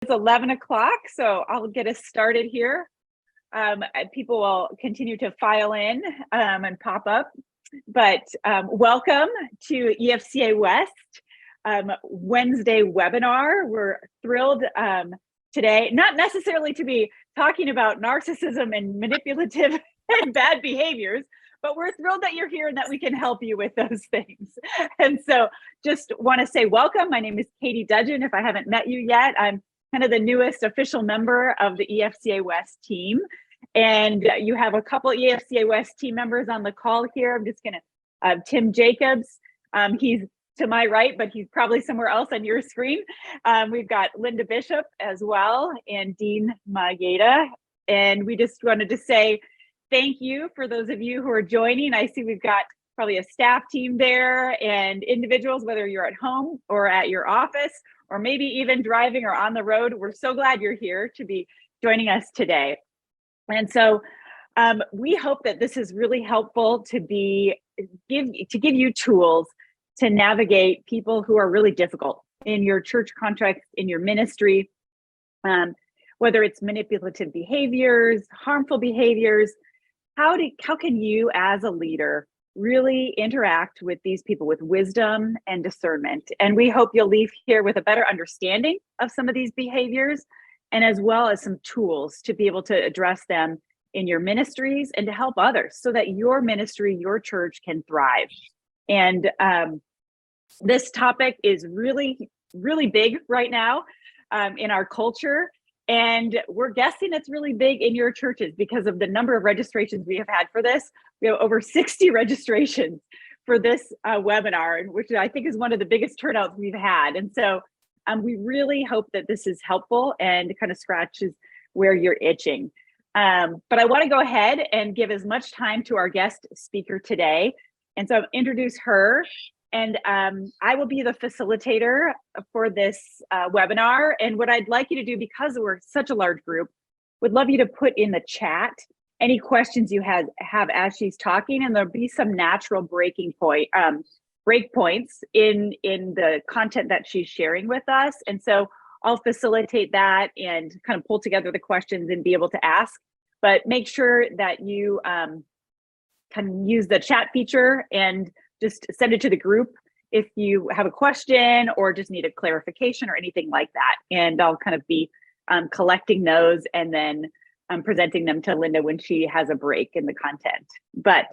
It's 11 o'clock, so I'll get us started here. People will continue to file in and pop up, but welcome to EFCA West Wednesday webinar. We're thrilled today, not necessarily to be talking about narcissism and manipulative and bad behaviors, but we're thrilled that you're here and that we can help you with those things. And so just want to say welcome. My name is Katie Dudgeon. If I haven't met you yet, I'm kind of the newest official member of the EFCA West team. And you have a couple EFCA West team members on the call here. I'm just gonna, Tim Jacobs, he's to my right, but he's probably somewhere else on your screen. We've got Linda Bishop as well, and Dean Mageda. And we just wanted to say thank you for those of you who are joining. I see we've got probably a staff team there and individuals, whether you're at home or at your office, or maybe even driving or on the road. We're so glad you're here to be joining us today. And so we hope that this is really helpful to give you tools to navigate people who are really difficult in your church context, in your ministry, whether it's manipulative behaviors, harmful behaviors. How can you as a leader really interact with these people with wisdom and discernment? And we hope you'll leave here with a better understanding of some of these behaviors, and as well as some tools to be able to address them in your ministries and to help others so that your ministry, your church can thrive. And this topic is really, really big right now in our culture. And we're guessing it's really big in your churches because of the number of registrations we have had for this. We have over 60 registrations for this webinar, which I think is one of the biggest turnouts we've had. And so we really hope that this is helpful and kind of scratches where you're itching. But I want to go ahead and give as much time to our guest speaker today. And so I'll introduce her. And I will be the facilitator for this webinar. And what I'd like you to do, because we're such a large group, would love you to put in the chat any questions you have as she's talking, and there'll be some natural break points in the content that she's sharing with us. And so I'll facilitate that and kind of pull together the questions and be able to ask. But make sure that you can use the chat feature and just send it to the group if you have a question or just need a clarification or anything like that. And I'll kind of be collecting those and then presenting them to Linda when she has a break in the content. But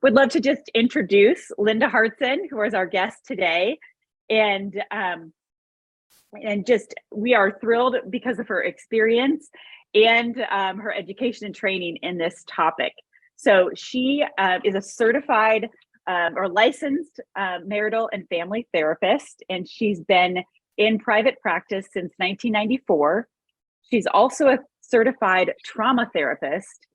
would love to just introduce Linda Hartson, who is our guest today. And just, we are thrilled because of her experience and her education and training in this topic. So she is a certified or licensed marital and family therapist, and she's been in private practice since 1994. She's also a certified trauma therapist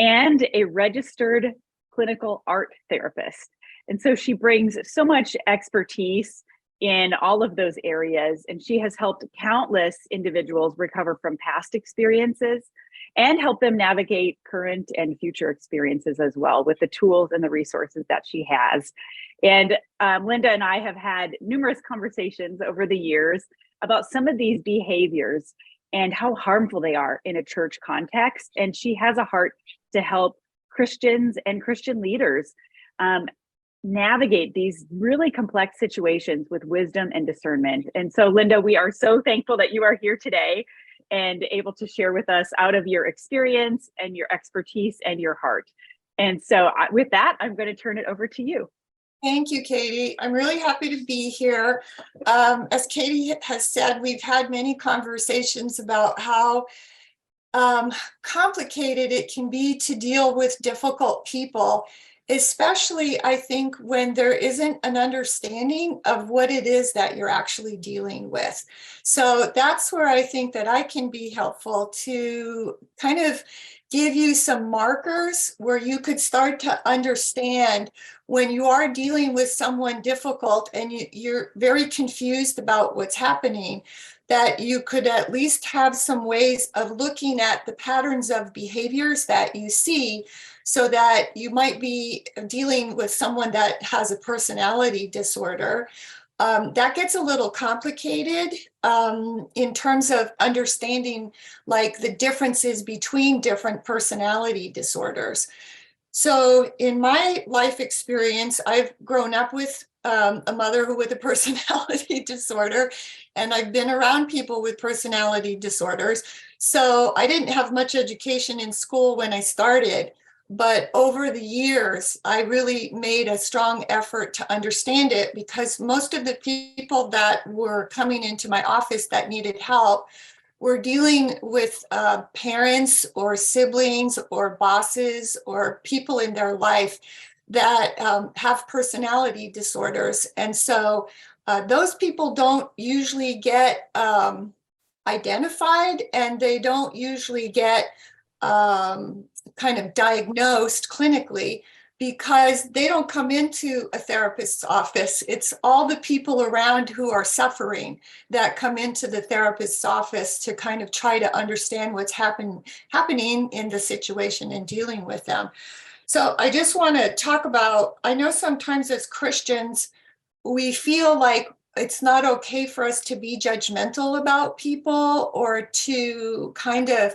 and a registered clinical art therapist. And so she brings so much expertise in all of those areas, and she has helped countless individuals recover from past experiences and help them navigate current and future experiences as well with the tools and the resources that she has. And Linda and I have had numerous conversations over the years about some of these behaviors and how harmful they are in a church context. And she has a heart to help Christians and Christian leaders navigate these really complex situations with wisdom and discernment. And so, Linda, we are so thankful that you are here today and able to share with us out of your experience and your expertise and your heart. And so with that, I'm going to turn it over to you. Thank you, Katie. I'm really happy to be here. As Katie has said, we've had many conversations about how complicated it can be to deal with difficult people, especially, I think, when there isn't an understanding of what it is that you're actually dealing with. So that's where I think that I can be helpful to kind of give you some markers where you could start to understand when you are dealing with someone difficult and you're very confused about what's happening, that you could at least have some ways of looking at the patterns of behaviors that you see, so that you might be dealing with someone that has a personality disorder, That gets a little complicated in terms of understanding like the differences between different personality disorders. So in my life experience, I've grown up with a mother with a personality disorder, and I've been around people with personality disorders. So I didn't have much education in school when I started, but over the years, I really made a strong effort to understand it, because most of the people that were coming into my office that needed help were dealing with parents or siblings or bosses or people in their life that have personality disorders. And so those people don't usually get identified, and they don't usually get kind of diagnosed clinically, because they don't come into a therapist's office. It's all the people around who are suffering that come into the therapist's office to kind of try to understand what's happening in the situation and dealing with them. So I just want to talk about, I know sometimes as Christians, we feel like it's not okay for us to be judgmental about people or to kind of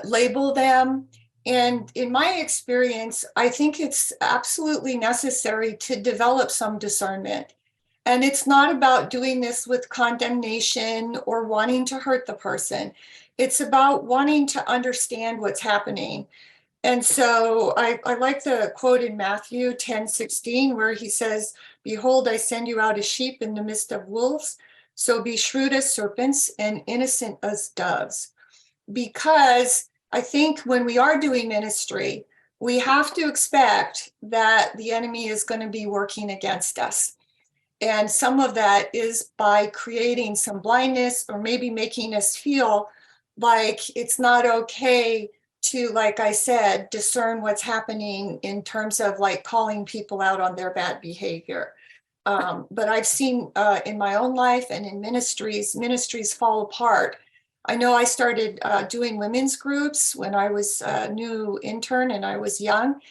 label them. And in my experience, I think it's absolutely necessary to develop some discernment. And it's not about doing this with condemnation or wanting to hurt the person. It's about wanting to understand what's happening. And so I like the quote in Matthew 10:16, where he says, "Behold, I send you out as sheep in the midst of wolves. So be shrewd as serpents and innocent as doves." Because I think when we are doing ministry, we have to expect that the enemy is going to be working against us. And some of that is by creating some blindness, or maybe making us feel like it's not okay to, like I said, discern what's happening in terms of like calling people out on their bad behavior. But I've seen in my own life and in ministries fall apart. I know I started doing women's groups when I was a new intern and I was young.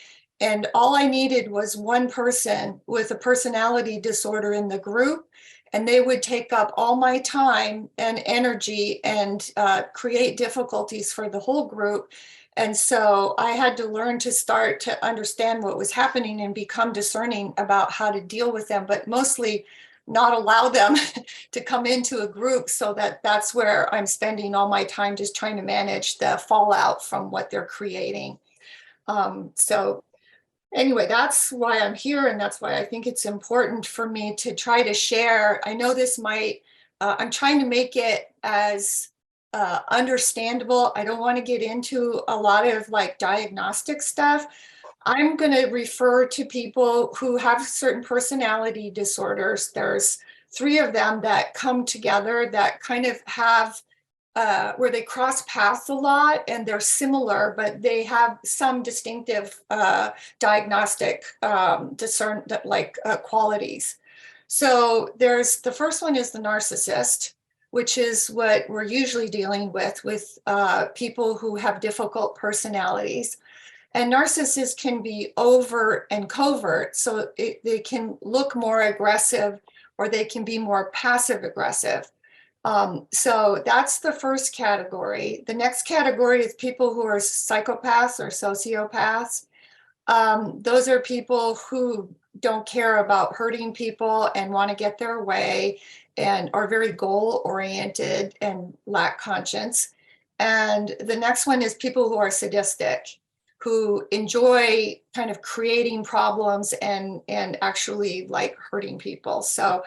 And all I needed was one person with a personality disorder in the group, and they would take up all my time and energy and create difficulties for the whole group. And so I had to learn to start to understand what was happening and become discerning about how to deal with them, but mostly not allow them to come into a group, so that that's where I'm spending all my time, just trying to manage the fallout from what they're creating. So anyway, that's why I'm here, and that's why I think it's important for me to try to share. I know this might, I'm trying to make it as understandable. I don't want to get into a lot of like diagnostic stuff. I'm going to refer to people who have certain personality disorders. There's 3 of them that come together that kind of have where they cross paths a lot, and they're similar, but they have some distinctive diagnostic qualities. So there's the first one is the narcissist, which is what we're usually dealing with people who have difficult personalities. And narcissists can be overt and covert, so they can look more aggressive, or they can be more passive aggressive. So that's the first category. The next category is people who are psychopaths or sociopaths. Those are people who don't care about hurting people and want to get their way and are very goal-oriented and lack conscience. And the next one is people who are sadistic, who enjoy kind of creating problems and actually like hurting people. So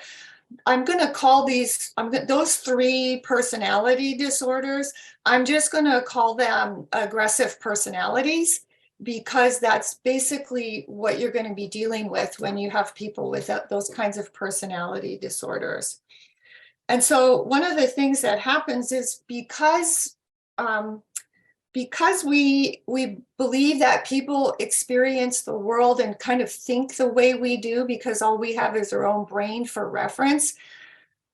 I'm going to call those 3 personality disorders, I'm just going to call them aggressive personalities, because that's basically what you're going to be dealing with when you have people with those kinds of personality disorders. And so one of the things that happens is because we believe that people experience the world and kind of think the way we do, because all we have is our own brain for reference,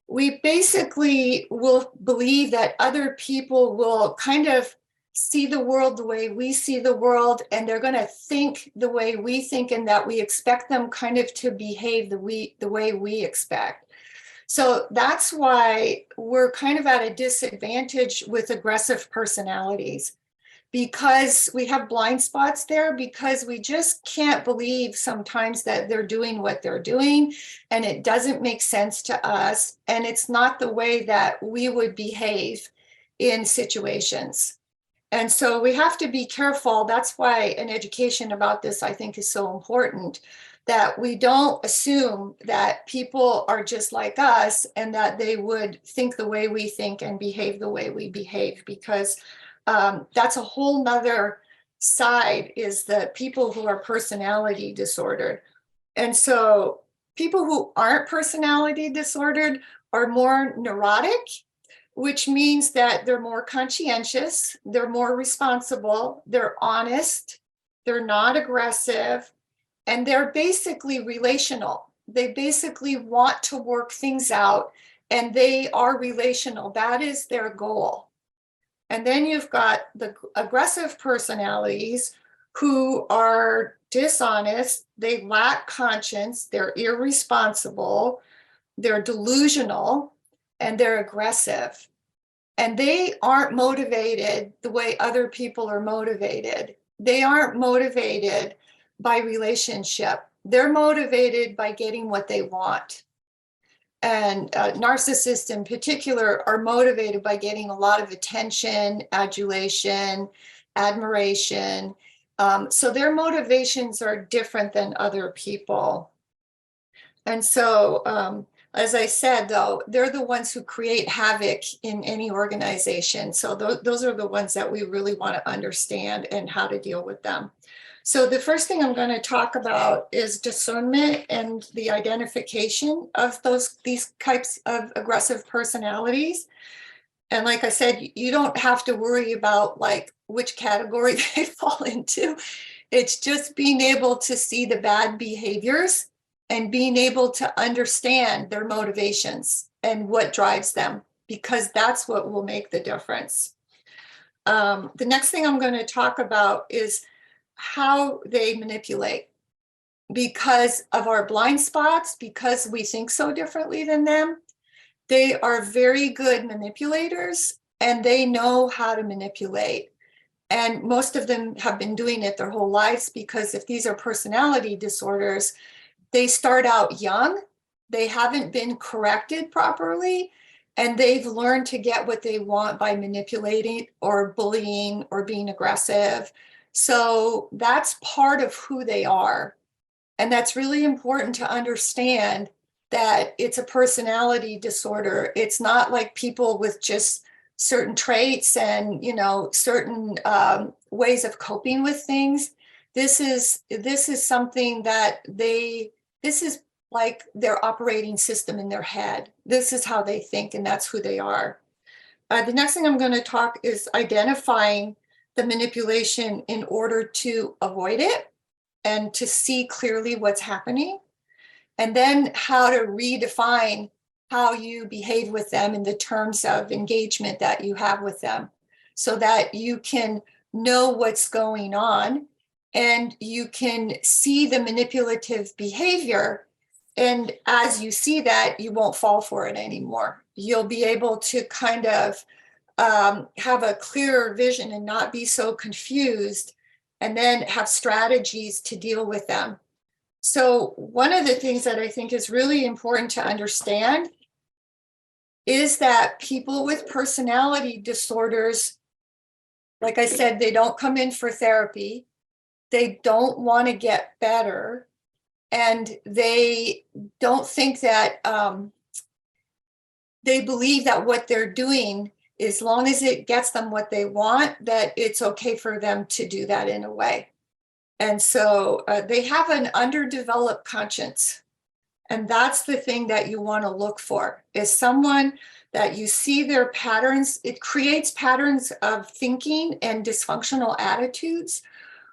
we basically will believe that other people will kind of see the world the way we see the world, and they're going to think the way we think, and that we expect them kind of to behave the way we expect. So that's why we're kind of at a disadvantage with aggressive personalities, because we have blind spots there, because we just can't believe sometimes that they're doing what they're doing, and it doesn't make sense to us, and it's not the way that we would behave in situations. And so we have to be careful. That's why an education about this, I think, is so important, that we don't assume that people are just like us and that they would think the way we think and behave the way we behave, because that's a whole nother side, is the people who are personality disordered. And so people who aren't personality disordered are more neurotic, which means that they're more conscientious, they're more responsible, they're honest, they're not aggressive, and they're basically relational. They basically want to work things out, and they are relational. That is their goal. And then you've got the aggressive personalities who are dishonest, they lack conscience, they're irresponsible, they're delusional, and they're aggressive. And they aren't motivated the way other people are motivated. They aren't motivated by relationship. They're motivated by getting what they want. And narcissists in particular are motivated by getting a lot of attention, adulation, admiration. So their motivations are different than other people. And so, as I said, though, they're the ones who create havoc in any organization. So those are the ones that we really want to understand and how to deal with them. So the first thing I'm going to talk about is discernment and the identification of these types of aggressive personalities. And like I said, you don't have to worry about like which category they fall into. It's just being able to see the bad behaviors and being able to understand their motivations and what drives them, because that's what will make the difference. The next thing I'm going to talk about is how they manipulate. Because of our blind spots, because we think so differently than them, they are very good manipulators, and they know how to manipulate. And most of them have been doing it their whole lives, because if these are personality disorders, they start out young, they haven't been corrected properly, and they've learned to get what they want by manipulating or bullying or being aggressive. So that's part of who they are. And that's really important to understand, that it's a personality disorder. It's not like people with just certain traits and, certain ways of coping with things. This is something that this is like their operating system in their head. This is how they think, and that's who they are. The next thing I'm going to talk is identifying the manipulation in order to avoid it and to see clearly what's happening. And then how to redefine how you behave with them in the terms of engagement that you have with them, so that you can know what's going on and you can see the manipulative behavior. And as you see that, you won't fall for it anymore. You'll be able to kind of have a clearer vision and not be so confused, and then have strategies to deal with them. So one of the things that I think is really important to understand is that people with personality disorders, like I said, they don't come in for therapy. They don't want to get better. And they don't think that, they believe that what they're doing, as long as it gets them what they want, that it's okay for them to do that in a way. And so they have an underdeveloped conscience. And that's the thing that you want to look for, is someone that you see their patterns. It creates patterns of thinking and dysfunctional attitudes,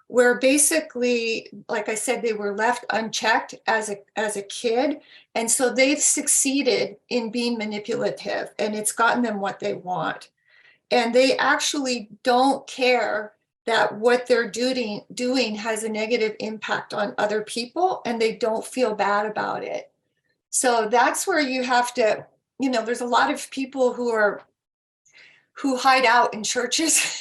where basically, like I said, they were left unchecked as a kid. And so they've succeeded in being manipulative, and it's gotten them what they want. and they actually don't care that what they're doing has a negative impact on other people, and they don't feel bad about it. So that's where you have to, there's a lot of people who hide out in churches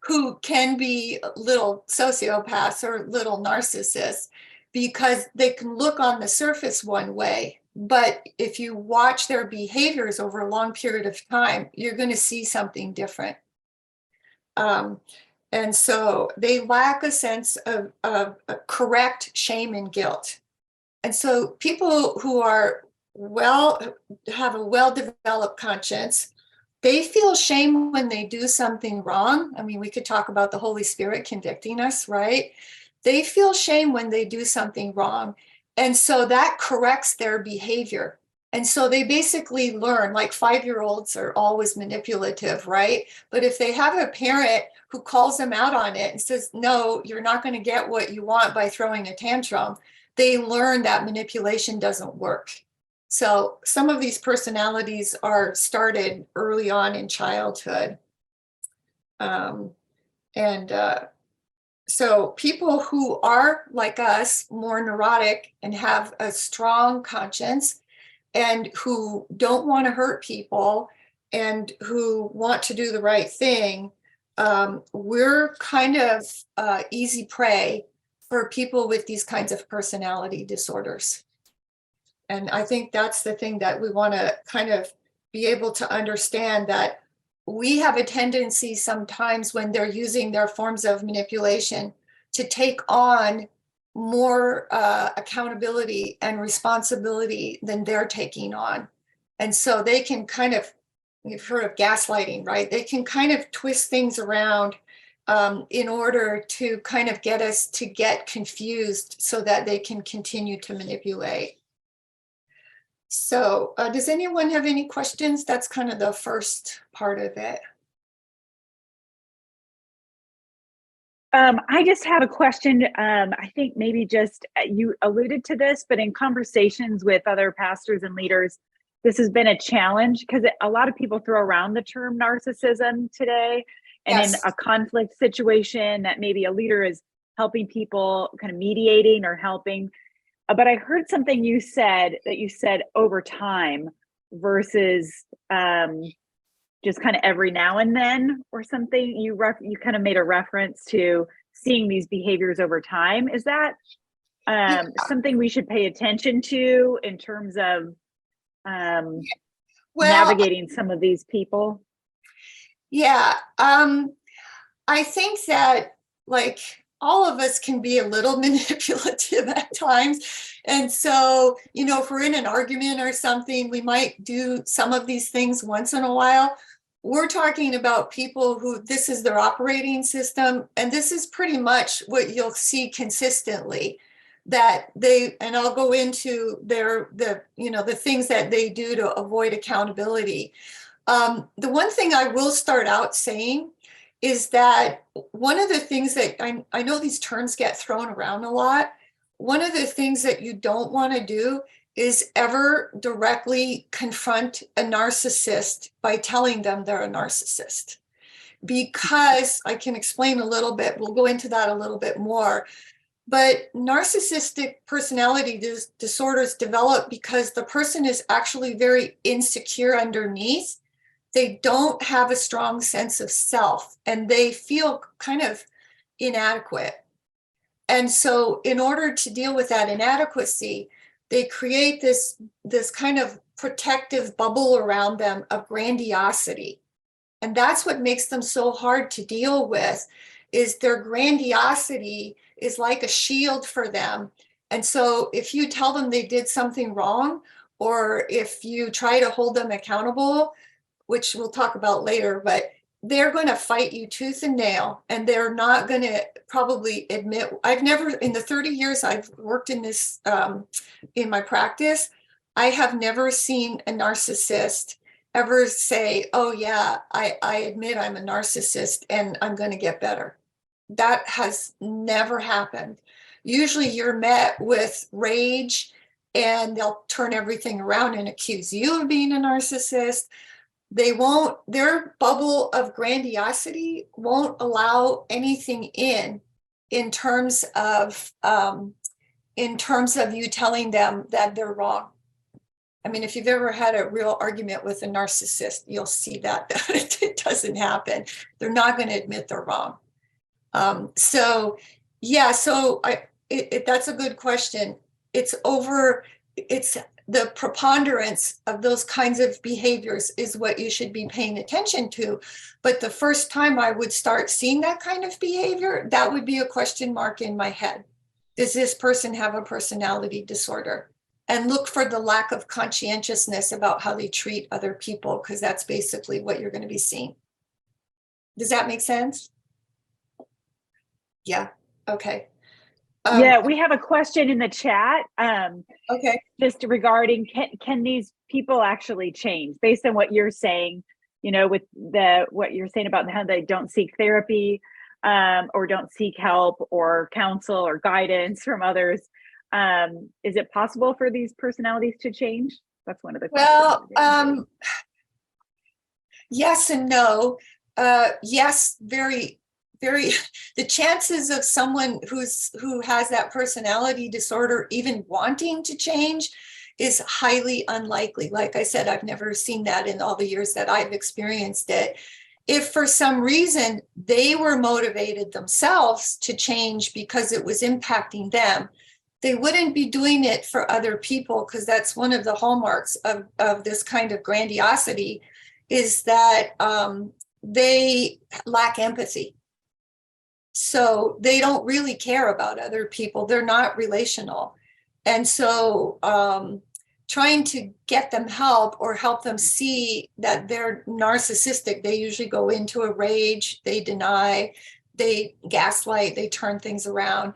who can be little sociopaths or little narcissists, because they can look on the surface one way, but if you watch their behaviors over a long period of time, you're going to see something different. And so they lack a sense of correct shame and guilt. And so people who have a well-developed conscience, they feel shame when they do something wrong. I mean, we could talk about the Holy Spirit convicting us, right? They feel shame when they do something wrong. And so that corrects their behavior. And so they basically learn, like 5-year-olds are always manipulative, right? But if they have a parent who calls them out on it and says, no, you're not going to get what you want by throwing a tantrum, they learn that manipulation doesn't work. So some of these personalities are started early on in childhood. So people who are like us, more neurotic and have a strong conscience and who don't want to hurt people and who want to do the right thing, we're kind of easy prey for people with these kinds of personality disorders. And I think that's the thing that we want to kind of be able to understand, that we have a tendency sometimes when they're using their forms of manipulation to take on more accountability and responsibility than they're taking on. And so they can kind of, you've heard of gaslighting, right? They can kind of twist things around in order to kind of get us to get confused so that they can continue to manipulate. So does anyone have any questions? That's kind of the first part of it. I just have a question. I think maybe just you alluded to this, but in conversations with other pastors and leaders, this has been a challenge because a lot of people throw around the term narcissism today. And Yes. in a conflict situation that maybe a leader is helping people, kind of mediating or helping. But I heard something you said over time versus just kind of every now and then or something. You kind of made a reference to seeing these behaviors over time. Is that something we should pay attention to in terms of navigating some of these people? Yeah, I think that like all of us can be a little manipulative at times. And so, if we're in an argument or something, we might do some of these things once in a while. We're talking about people who this is their operating system. And this is pretty much what you'll see consistently, that and I'll go into the things that they do to avoid accountability. The one thing I will start out saying is that one of the things that I know these terms get thrown around a lot. One of the things that you don't want to do is ever directly confront a narcissist by telling them they're a narcissist. Because I can explain a little bit, we'll go into that a little bit more. But narcissistic personality disorders develop because the person is actually very insecure underneath. They don't have a strong sense of self and they feel kind of inadequate. And so in order to deal with that inadequacy, they create this kind of protective bubble around them of grandiosity. And that's what makes them so hard to deal with, is their grandiosity is like a shield for them. And so if you tell them they did something wrong, or if you try to hold them accountable, which we'll talk about later, but they're going to fight you tooth and nail, and they're not going to probably admit. I've never, in the 30 years I've worked in this, in my practice, I have never seen a narcissist ever say, oh yeah, I admit I'm a narcissist and I'm going to get better. That has never happened. Usually you're met with rage and they'll turn everything around and accuse you of being a narcissist. their bubble of grandiosity won't allow anything in terms of you telling them that they're wrong. I mean, if you've ever had a real argument with a narcissist, you'll see that it doesn't happen. They're not going to admit they're wrong. So that's a good question. It's the preponderance of those kinds of behaviors is what you should be paying attention to. But the first time I would start seeing that kind of behavior, that would be a question mark in my head. Does this person have a personality disorder? And look for the lack of conscientiousness about how they treat other people, because that's basically what you're going to be seeing. Does that make sense? Yeah. Okay. Yeah, we have a question in the chat. Okay. Just regarding can these people actually change based on what you're saying? You know, with what you're saying about how they don't seek therapy, or don't seek help or counsel or guidance from others. Is it possible for these personalities to change? That's one of the questions. Well, yes and no. Yes, very, very. The chances of someone who has that personality disorder even wanting to change is highly unlikely. Like I said, I've never seen that in all the years that I've experienced it. If for some reason they were motivated themselves to change because it was impacting them, they wouldn't be doing it for other people, because that's one of the hallmarks of this kind of grandiosity, is that they lack empathy. So they don't really care about other people. They're not relational. And so trying to get them help or help them see that they're narcissistic, they usually go into a rage, they deny, they gaslight, they turn things around.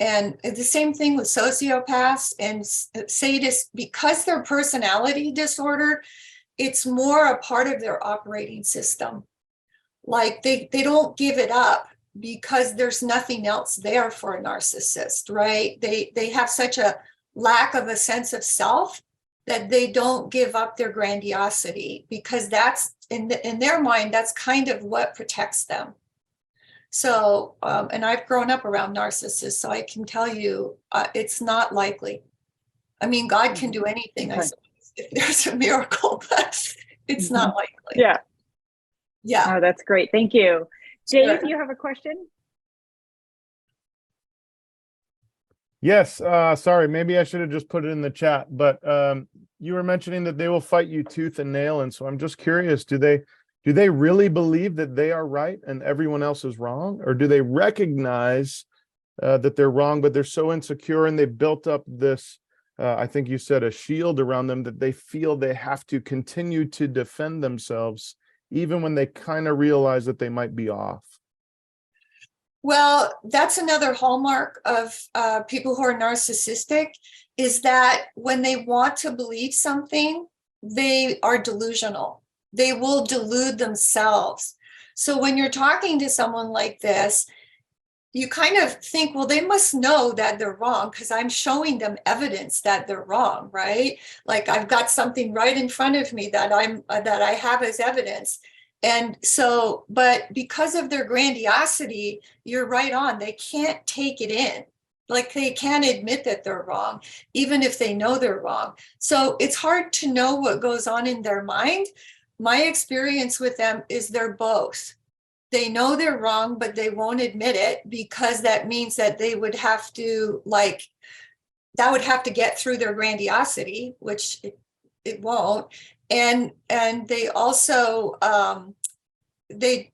And the same thing with sociopaths and sadists, because their personality disorder, it's more a part of their operating system. Like they don't give it up because there's nothing else there for a narcissist, right? They have such a lack of a sense of self that they don't give up their grandiosity, because that's in their mind, that's kind of what protects them. So, and I've grown up around narcissists, so I can tell you it's not likely. I mean, God can do anything, I suppose, if there's a miracle, but it's not likely. Yeah. Yeah. Oh, that's great. Thank you. Dave, Sure. you have a question? Yes. Sorry, maybe I should have just put it in the chat, but you were mentioning that they will fight you tooth and nail. And so I'm just curious, do they really believe that they are right and everyone else is wrong? Or do they recognize that they're wrong, but they're so insecure and they've built up this, I think you said, a shield around them, that they feel they have to continue to defend themselves even when they kind of realize that they might be off? Well, that's another hallmark of people who are narcissistic, is that when they want to believe something, they are delusional. They will delude themselves. So when you're talking to someone like this, you kind of think, well, they must know that they're wrong because I'm showing them evidence that they're wrong, right? Like I've got something right in front of me that I have as evidence. And so, but because of their grandiosity, you're right on, they can't take it in. Like they can't admit that they're wrong, even if they know they're wrong. So it's hard to know what goes on in their mind. My experience with them is they're both. They know they're wrong, but they won't admit it, because that means that they would have to that would have to get through their grandiosity, which it won't. And they also, they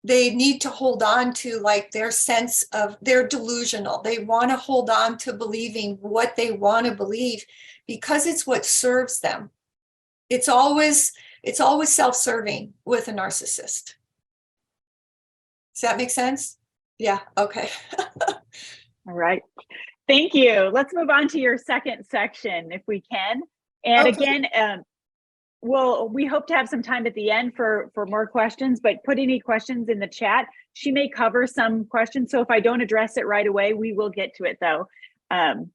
need to hold on to like their sense of, they're delusional. They want to hold on to believing what they want to believe because it's what serves them. It's always self-serving with a narcissist. Does that make sense? Yeah. Okay. All right. Thank you. Let's move on to your second section if we can. And Okay. again, we hope to have some time at the end for more questions, but put any questions in the chat. She may cover some questions. So if I don't address it right away, we will get to it though.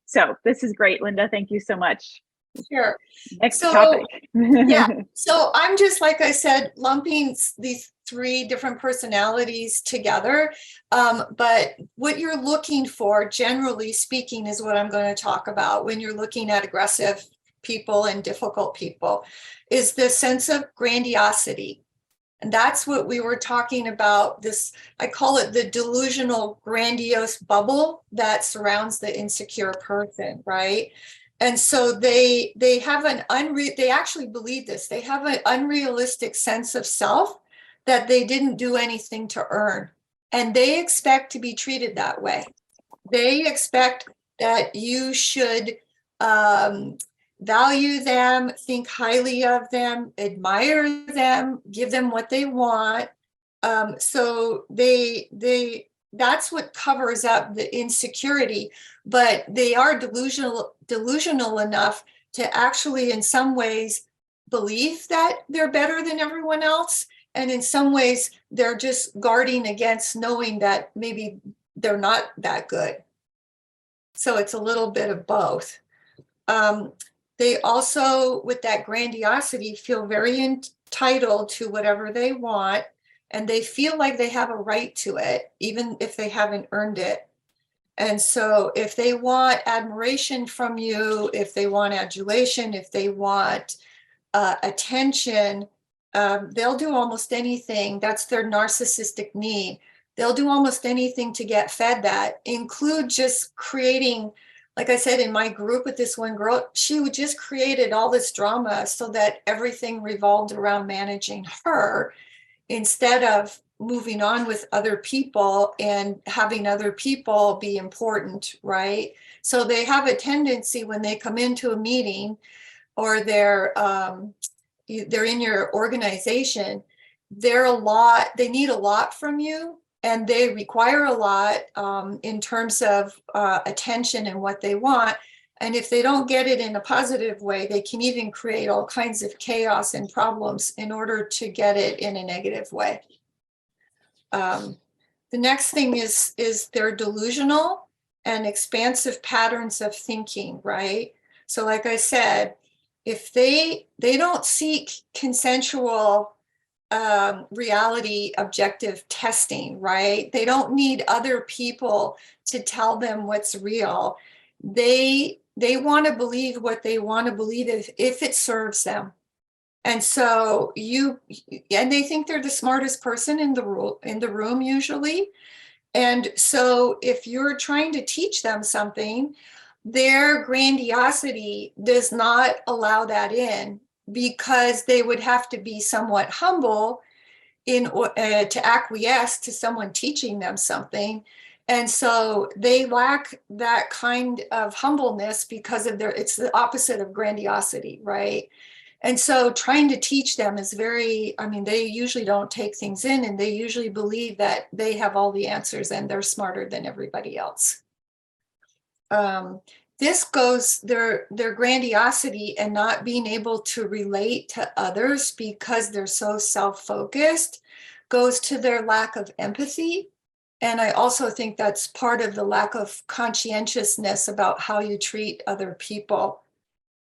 So this is great, Linda. Thank you so much. Sure. Next So, topic. yeah. So I'm just, like I said, lumping these three different personalities together. But what you're looking for, generally speaking, is what I'm going to talk about when you're looking at aggressive people and difficult people, is the sense of grandiosity. And that's what we were talking about. This, I call it the delusional grandiose bubble that surrounds the insecure person, right? And so they have they actually believe this. They have an unrealistic sense of self that they didn't do anything to earn. And they expect to be treated that way. They expect that you should value them, think highly of them, admire them, give them what they want. So that's what covers up the insecurity, but they are delusional enough to actually, in some ways, believe that they're better than everyone else. And in some ways, they're just guarding against knowing that maybe they're not that good. So it's a little bit of both. They also, with that grandiosity, feel very entitled to whatever they want, and they feel like they have a right to it, even if they haven't earned it. And so if they want admiration from you, if they want adulation, if they want attention, they'll do almost anything. That's their narcissistic need. They'll do almost anything to get fed that, include just creating, like I said, in my group with this one girl, she just created all this drama so that everything revolved around managing her instead of moving on with other people and having other people be important, right? So they have a tendency when they come into a meeting or they're in your organization, they need a lot from you, and they require a lot in terms of attention and what they want. And if they don't get it in a positive way, they can even create all kinds of chaos and problems in order to get it in a negative way. The next thing is they're delusional and expansive patterns of thinking, right? So like I said, if they don't seek consensual reality objective testing, right? They don't need other people to tell them what's real. They want to believe what they want to believe if it serves them. And so and they think they're the smartest person in the room usually. And so if you're trying to teach them something, their grandiosity does not allow that in, because they would have to be somewhat humble to acquiesce to someone teaching them something. And so they lack that kind of humbleness because of it's the opposite of grandiosity, right? And so trying to teach them is they usually don't take things in, and they usually believe that they have all the answers and they're smarter than everybody else. This goes their grandiosity and not being able to relate to others because they're so self-focused goes to their lack of empathy. And I also think that's part of the lack of conscientiousness about how you treat other people.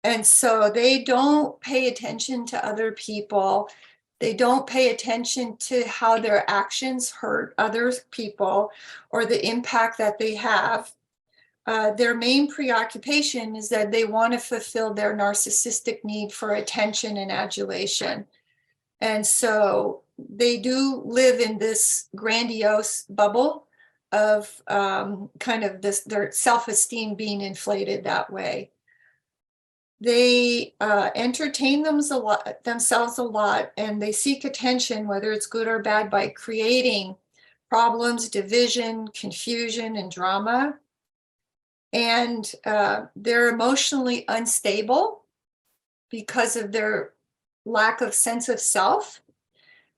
And so they don't pay attention to other people. They don't pay attention to how their actions hurt other people or the impact that they have. Their main preoccupation is that they want to fulfill their narcissistic need for attention and adulation. And so they do live in this grandiose bubble of their self-esteem being inflated that way. They entertain themselves a lot, and they seek attention, whether it's good or bad, by creating problems, division, confusion, and drama. And they're emotionally unstable because of their lack of sense of self.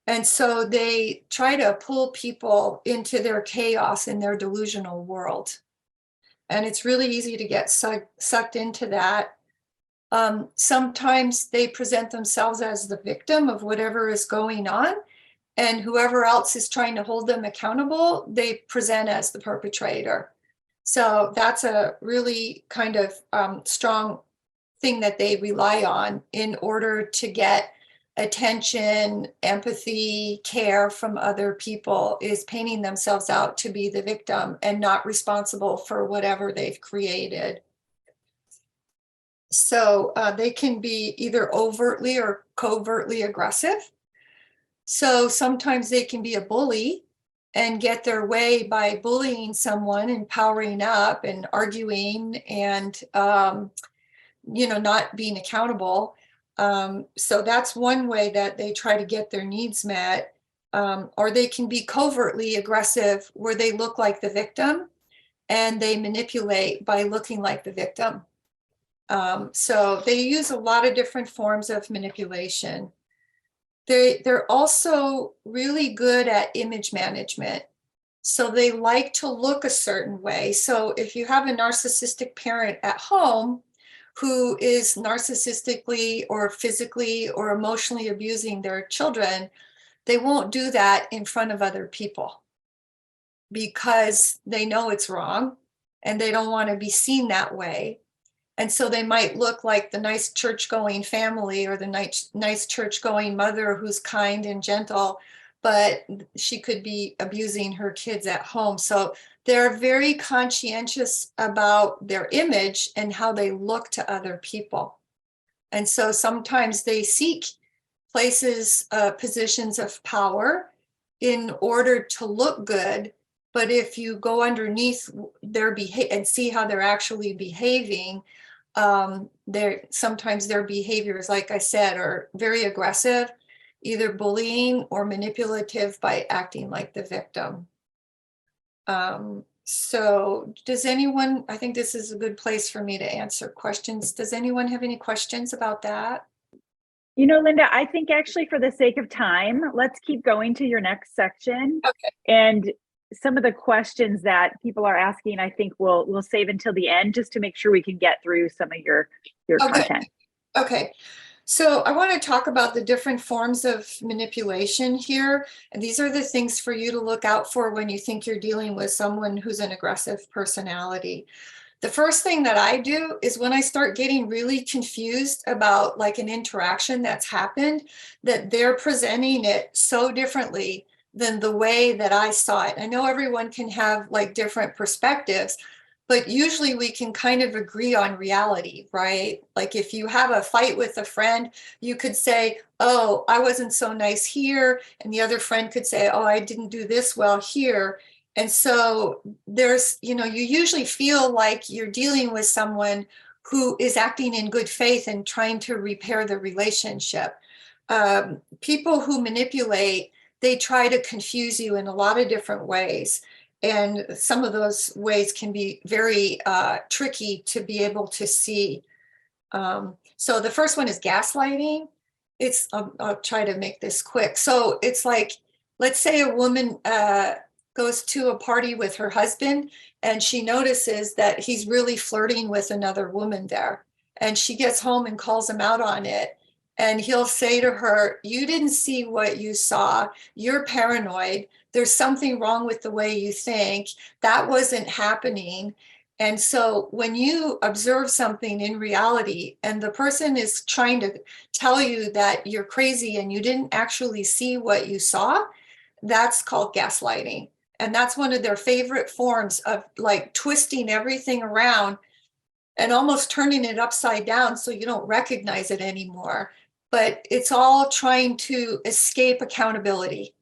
And so they try to pull people into their chaos in their delusional world. And it's really easy to get sucked into that. Sometimes they present themselves as the victim of whatever is going on, and whoever else is trying to hold them accountable, they present as the perpetrator. So that's a really kind of strong thing that they rely on in order to get attention, empathy, care from other people, is painting themselves out to be the victim and not responsible for whatever they've created. So they can be either overtly or covertly aggressive. So sometimes they can be a bully and get their way by bullying someone and powering up and arguing and, not being accountable. So that's one way that they try to get their needs met. Or they can be covertly aggressive, where they look like the victim and they manipulate by looking like the victim. So they use a lot of different forms of manipulation. They're also really good at image management. So they like to look a certain way. So if you have a narcissistic parent at home who is narcissistically or physically or emotionally abusing their children, they won't do that in front of other people because they know it's wrong and they don't want to be seen that way. And so they might look like the nice church-going family or the nice church-going mother who's kind and gentle, but she could be abusing her kids at home. So they're very conscientious about their image and how they look to other people. And so sometimes they seek places, positions of power in order to look good. But if you go underneath their behavior and see how they're actually behaving, sometimes their behaviors, like I said, are very aggressive, either bullying or manipulative by acting like the victim. So does anyone, I think this is a good place for me to answer questions. Does anyone have any questions about that? Linda, I think actually for the sake of time, let's keep going to your next section. Okay. And some of the questions that people are asking, I think we'll save until the end, just to make sure we can get through some of your content. Okay. So I want to talk about the different forms of manipulation here. And these are the things for you to look out for when you think you're dealing with someone who's an aggressive personality. The first thing that I do is when I start getting really confused about like an interaction that's happened, that they're presenting it so differently than the way that I saw it. I know everyone can have like different perspectives, but usually we can kind of agree on reality, right? Like if you have a fight with a friend, you could say, oh, I wasn't so nice here. And the other friend could say, oh, I didn't do this well here. And so there's, you usually feel like you're dealing with someone who is acting in good faith and trying to repair the relationship. People who manipulate, they try to confuse you in a lot of different ways. And some of those ways can be very tricky to be able to see. So the first one is gaslighting. I'll try to make this quick. So it's like, let's say a woman goes to a party with her husband and she notices that he's really flirting with another woman there. And she gets home and calls him out on it. And he'll say to her, you didn't see what you saw. You're paranoid. There's something wrong with the way you think. That wasn't happening. And so when you observe something in reality and the person is trying to tell you that you're crazy and you didn't actually see what you saw, that's called gaslighting. And that's one of their favorite forms of like twisting everything around and almost turning it upside down so you don't recognize it anymore. But it's all trying to escape accountability.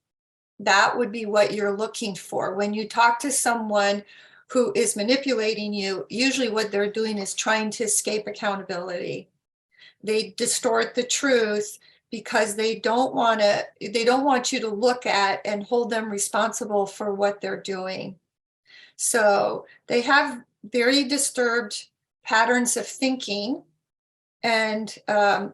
That would be what you're looking for. When you talk to someone who is manipulating you, usually what they're doing is trying to escape accountability. They distort the truth because they don't want you to look at and hold them responsible for what they're doing. So they have very disturbed patterns of thinking, and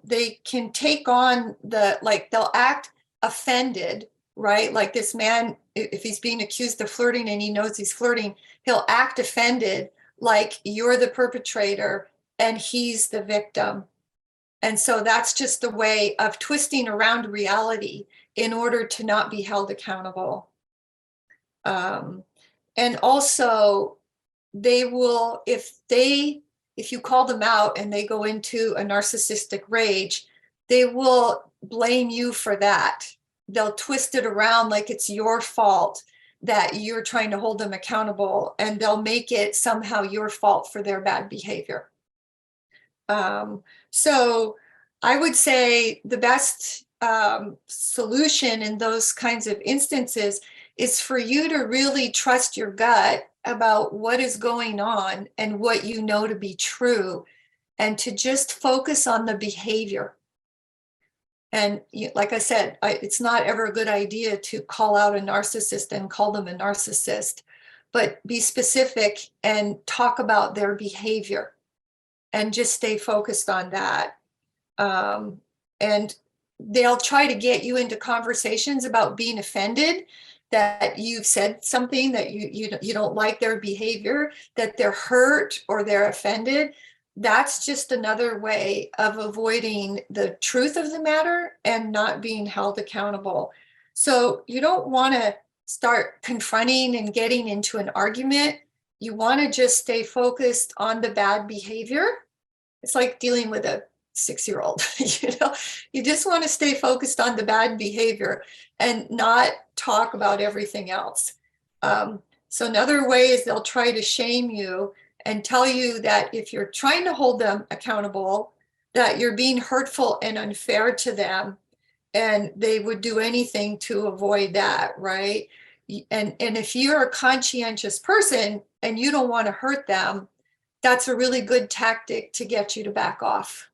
they can take on they'll act offended, right? Like this man, if he's being accused of flirting and he knows he's flirting, he'll act offended like you're the perpetrator and he's the victim. And so that's just a way of twisting around reality in order to not be held accountable. And also they will, if if you call them out and they go into a narcissistic rage, they will blame you for that. They'll twist it around like it's your fault that you're trying to hold them accountable, and they'll make it somehow your fault for their bad behavior. So I would say the best solution in those kinds of instances is for you to really trust your gut about what is going on and what you know to be true, and to just focus on the behavior. And like I said, it's not ever a good idea to call out a narcissist and call them a narcissist, but be specific and talk about their behavior and just stay focused on that. And they'll try to get you into conversations about being offended, that you've said something that you don't like their behavior, that they're hurt or they're offended. That's just another way of avoiding the truth of the matter and not being held accountable. So you don't want to start confronting and getting into an argument. You want to just stay focused on the bad behavior. It's like dealing with a 6-year-old, you just want to stay focused on the bad behavior and not talk about everything else. So another way is they'll try to shame you and tell you that if you're trying to hold them accountable, that you're being hurtful and unfair to them, and they would do anything to avoid that, right? And if you're a conscientious person and you don't want to hurt them, that's a really good tactic to get you to back off.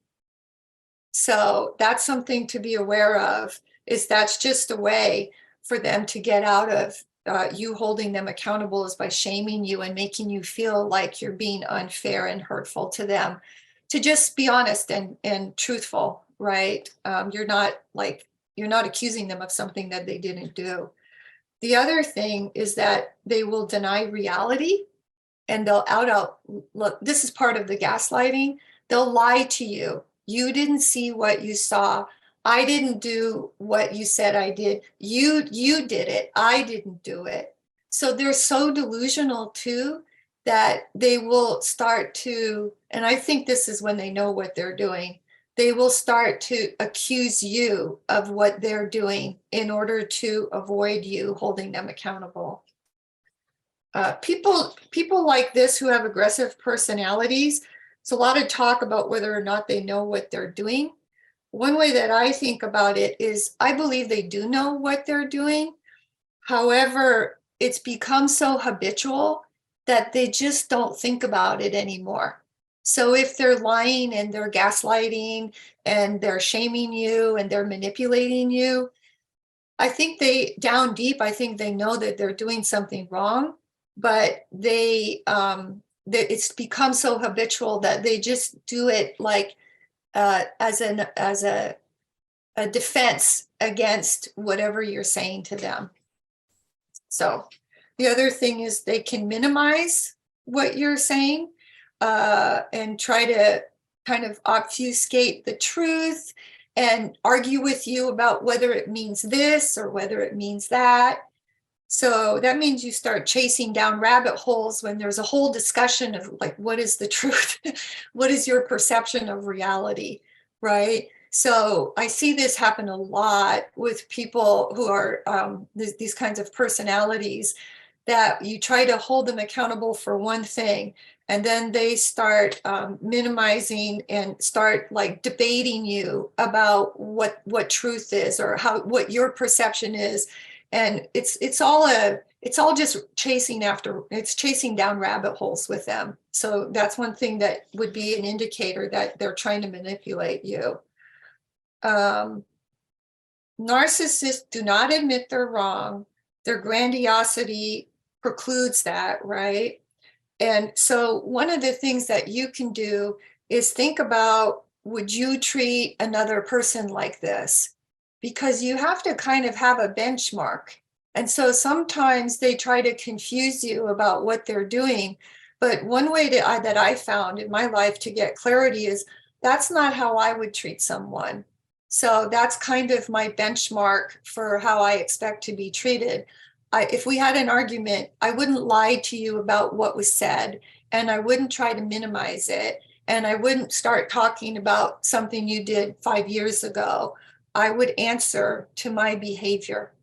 So that's something to be aware of, is that's just a way for them to get out of you holding them accountable, is by shaming you and making you feel like you're being unfair and hurtful to them. To just be honest and truthful, right? You're not accusing them of something that they didn't do. The other thing is that they will deny reality, and they'll look, this is part of the gaslighting. They'll lie to you. You didn't see what you saw. I didn't do what you said I did. You did it. I didn't do it. So they're so delusional too that they will start to, and I think this is when they know what they're doing, they will start to accuse you of what they're doing in order to avoid you holding them accountable. People like this who have aggressive personalities, it's a lot of talk about whether or not they know what they're doing. One way that I think about it is I believe they do know what they're doing. However, it's become so habitual that they just don't think about it anymore. So if they're lying and they're gaslighting and they're shaming you and they're manipulating you, I think down deep, I think they know that they're doing something wrong, but it's become so habitual that they just do it like as a defense against whatever you're saying to them. So the other thing is they can minimize what you're saying and try to kind of obfuscate the truth and argue with you about whether it means this or whether it means that. So that means you start chasing down rabbit holes when there's a whole discussion of like, what is the truth? What is your perception of reality, right? So I see this happen a lot with people who are these kinds of personalities, that you try to hold them accountable for one thing, and then they start minimizing and start like debating you about what truth is or what your perception is. And it's all just chasing down rabbit holes with them. So that's one thing that would be an indicator that they're trying to manipulate you. Narcissists do not admit they're wrong. Their grandiosity precludes that, right? And so one of the things that you can do is think about, would you treat another person like this? Because you have to kind of have a benchmark. And so sometimes they try to confuse you about what they're doing. But one way that I found in my life to get clarity is that's not how I would treat someone. So that's kind of my benchmark for how I expect to be treated. If we had an argument, I wouldn't lie to you about what was said, and I wouldn't try to minimize it. And I wouldn't start talking about something you did 5 years ago. I would answer to my behavior.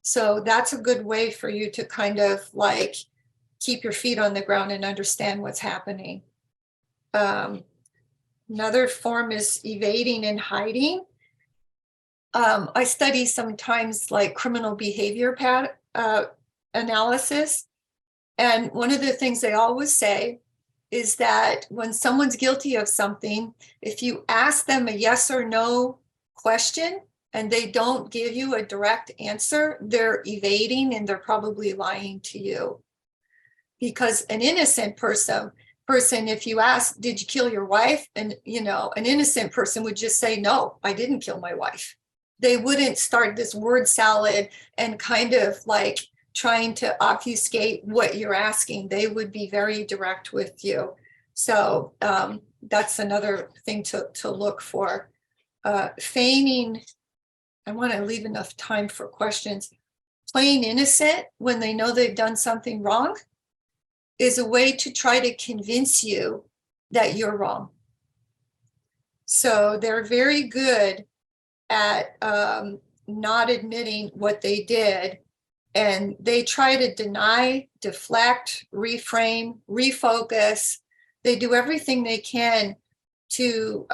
So that's a good way for you to kind of like keep your feet on the ground and understand what's happening. Another form is evading and hiding. I study sometimes like criminal behavior analysis. And one of the things they always say is that when someone's guilty of something, if you ask them a yes or no question and they don't give you a direct answer, they're evading and they're probably lying to you. Because an innocent person, if you ask, did you kill your wife? And, you know, an innocent person would just say, no, I didn't kill my wife. They wouldn't start this word salad and kind of like trying to obfuscate what you're asking. They would be very direct with you. So that's another thing to look for. Feigning, I want to leave enough time for questions. Playing innocent when they know they've done something wrong is a way to try to convince you that you're wrong. So they're very good at not admitting what they did, and they try to deny, deflect, reframe, refocus. They do everything they can to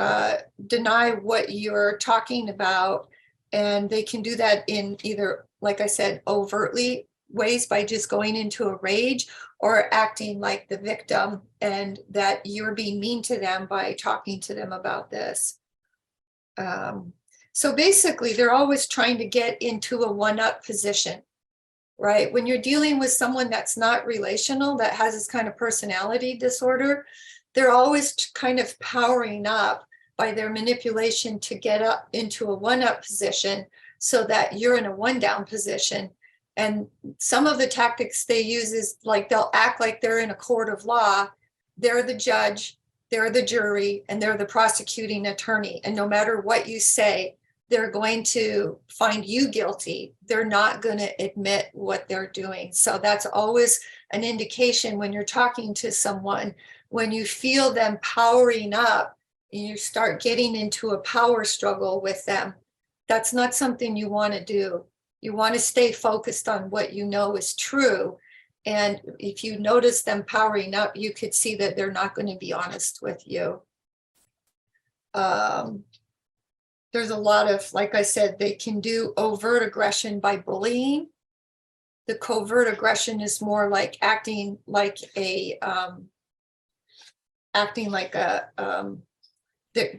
deny what you're talking about, and they can do that in either, like I said, overtly ways by just going into a rage, or acting like the victim and that you're being mean to them by talking to them about this. So basically, they're always trying to get into a one-up position, right? When you're dealing with someone that's not relational, that has this kind of personality disorder, they're always kind of powering up by their manipulation to get up into a one-up position so that you're in a one-down position. And some of the tactics they use is like they'll act like they're in a court of law. They're the judge, they're the jury, and they're the prosecuting attorney. And no matter what you say, they're going to find you guilty. They're not going to admit what they're doing. So that's always an indication when you're talking to someone, when you feel them powering up and you start getting into a power struggle with them, that's not something you want to do. You want to stay focused on what you know is true. And if you notice them powering up, you could see that they're not going to be honest with you. There's a lot of, like I said, they can do overt aggression by bullying. The covert aggression is more like acting like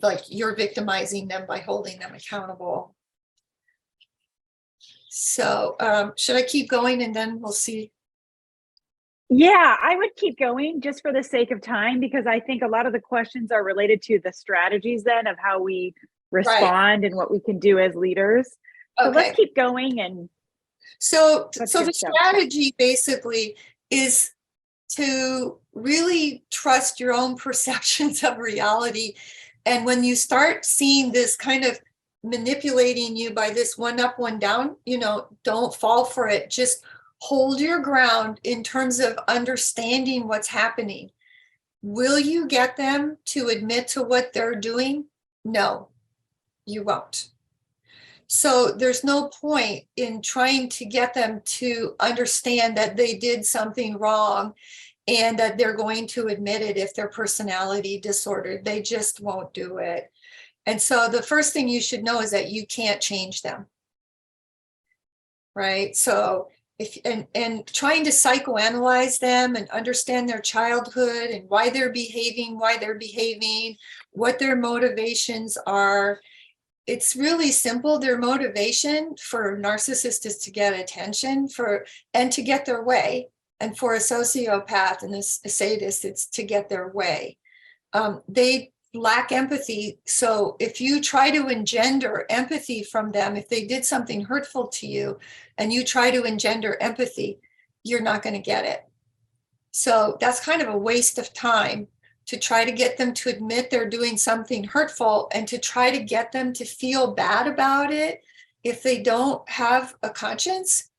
like you're victimizing them by holding them accountable. So should I keep going and then we'll see? Yeah, I would keep going just for the sake of time, because I think a lot of the questions are related to the strategies then of how we respond and what we can do as leaders. So let's keep going. And so the strategy basically is to really trust your own perceptions of reality. And when you start seeing this kind of manipulating you by this one up, one down, you know, don't fall for it. Just hold your ground in terms of understanding what's happening. Will you get them to admit to what they're doing? No, you won't. So there's no point in trying to get them to understand that they did something wrong and that they're going to admit it if they're personality disordered. They just won't do it. And so the first thing you should know is that you can't change them, right? So and trying to psychoanalyze them and understand their childhood and why they're behaving, what their motivations are. It's really simple. Their motivation for narcissists is to get attention and to get their way. And for a sociopath and a sadist, it's to get their way. They lack empathy. So if you try to engender empathy from them, if they did something hurtful to you and you try to engender empathy, you're not going to get it. So that's kind of a waste of time to try to get them to admit they're doing something hurtful and to try to get them to feel bad about it. If they don't have a conscience,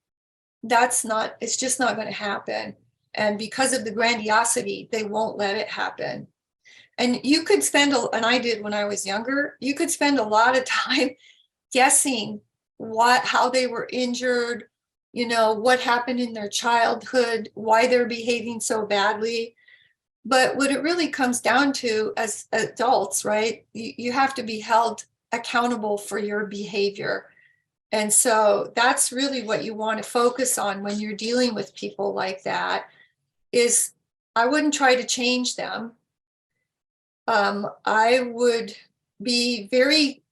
it's just not going to happen. And because of the grandiosity, they won't let it happen. And you could spend, and I did when I was younger, you could spend a lot of time guessing how they were injured, what happened in their childhood, why they're behaving so badly. But what it really comes down to as adults, right? You have to be held accountable for your behavior. And so that's really what you want to focus on when you're dealing with people like that. Is I wouldn't try to change them. I would be very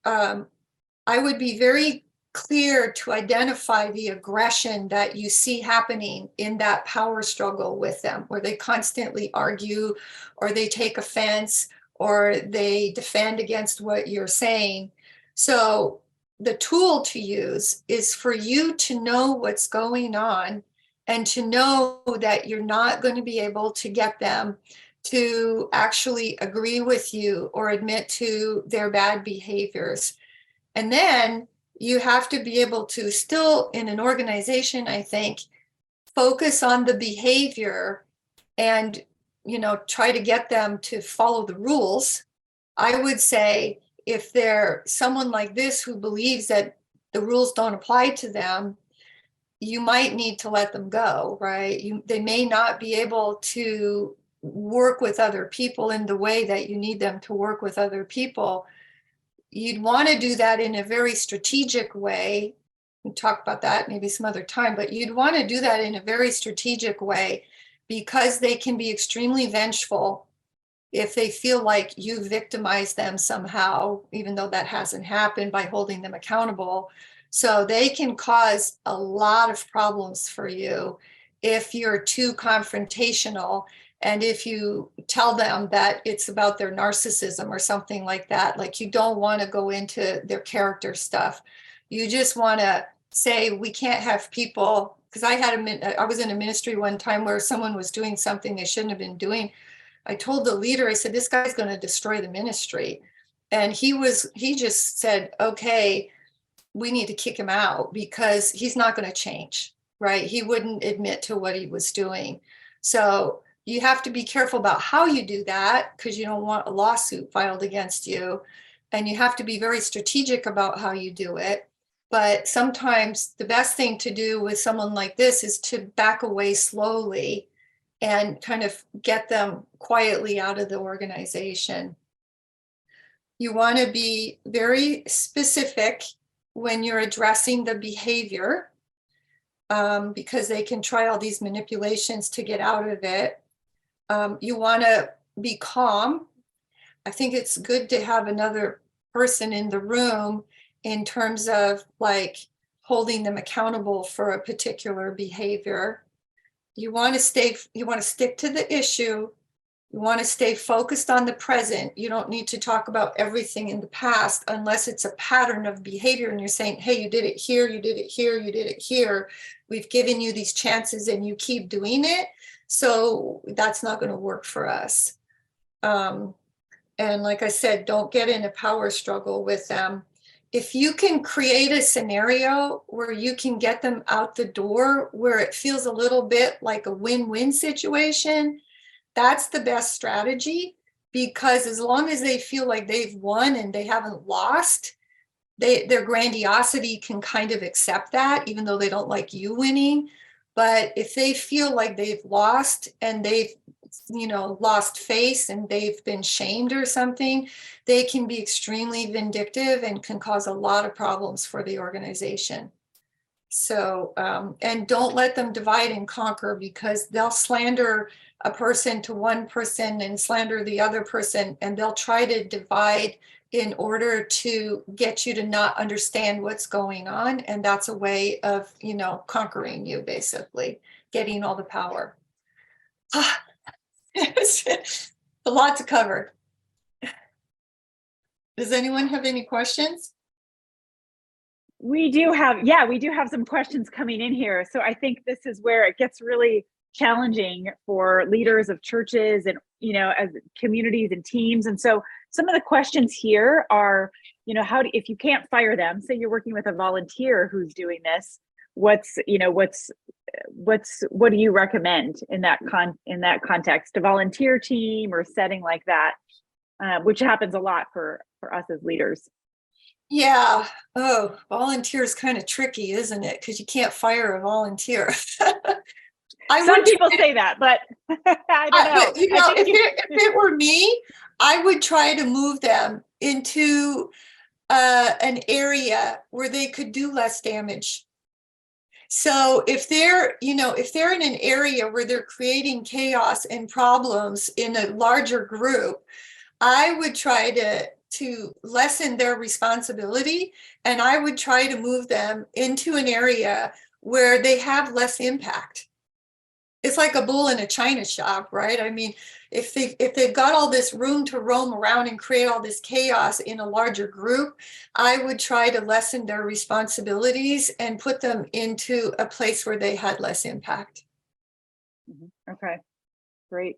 clear to identify the aggression that you see happening in that power struggle with them, where they constantly argue, or they take offense, or they defend against what you're saying. So the tool to use is for you to know what's going on, and to know that you're not going to be able to get them to actually agree with you or admit to their bad behaviors. And then you have to be able to still, in an organization, I think, focus on the behavior and, try to get them to follow the rules. I would say if they're someone like this who believes that the rules don't apply to them, you might need to let them go, right? They may not be able to work with other people in the way that you need them to work with other people. You'd want to do that in a very strategic way. We'll talk about that maybe some other time, but you'd want to do that in a very strategic way, because they can be extremely vengeful if they feel like you victimized them somehow, even though that hasn't happened, by holding them accountable. So they can cause a lot of problems for you if you're too confrontational, and if you tell them that it's about their narcissism or something like that. Like, you don't want to go into their character stuff. You just want to say, we can't have people, because I was in a ministry one time where someone was doing something they shouldn't have been doing. I told the leader, I said, this guy's going to destroy the ministry. And he just said, okay, we need to kick him out, because he's not going to change, right? He wouldn't admit to what he was doing. So you have to be careful about how you do that, because you don't want a lawsuit filed against you. And you have to be very strategic about how you do it. But sometimes the best thing to do with someone like this is to back away slowly and kind of get them quietly out of the organization. You want to be very specific when you're addressing the behavior, because they can try all these manipulations to get out of it. You want to be calm. I think it's good to have another person in the room in terms of like holding them accountable for a particular behavior. You want to stick to the issue. You want to stay focused on the present. You don't need to talk about everything in the past unless it's a pattern of behavior and you're saying, hey, you did it here, you did it here, you did it here. We've given you these chances and you keep doing it. So that's not going to work for us. And like I said, don't get in a power struggle with them. If you can create a scenario where you can get them out the door, where it feels a little bit like a win-win situation, that's the best strategy, because as long as they feel like they've won and they haven't lost, their grandiosity can kind of accept that, even though they don't like you winning. But if they feel like they've lost and they've lost face and they've been shamed or something, they can be extremely vindictive and can cause a lot of problems for the organization. So, and don't let them divide and conquer, because they'll slander a person to one person and slander the other person, and they'll try to divide in order to get you to not understand what's going on. And that's a way of, conquering you, basically, getting all the power. It's a lot to cover. Does anyone have any questions? We do have some questions coming in here. So I think this is where it gets really challenging for leaders of churches and, as communities and teams. And so some of the questions here are, if you can't fire them, say you're working with a volunteer who's doing this, what do you recommend in that context, a volunteer team or setting like that? which happens a lot for us as leaders. Yeah. Oh, volunteer is kind of tricky, isn't it? Because you can't fire a volunteer. Some people say that, but I don't know. But, if it were me, I would try to move them into an area where they could do less damage. So if they're in an area where they're creating chaos and problems in a larger group, I would try to lessen their responsibility, and I would try to move them into an area where they have less impact. It's like a bull in a china shop, right? I mean, if they've got all this room to roam around and create all this chaos in a larger group, I would try to lessen their responsibilities and put them into a place where they had less impact. Okay, great.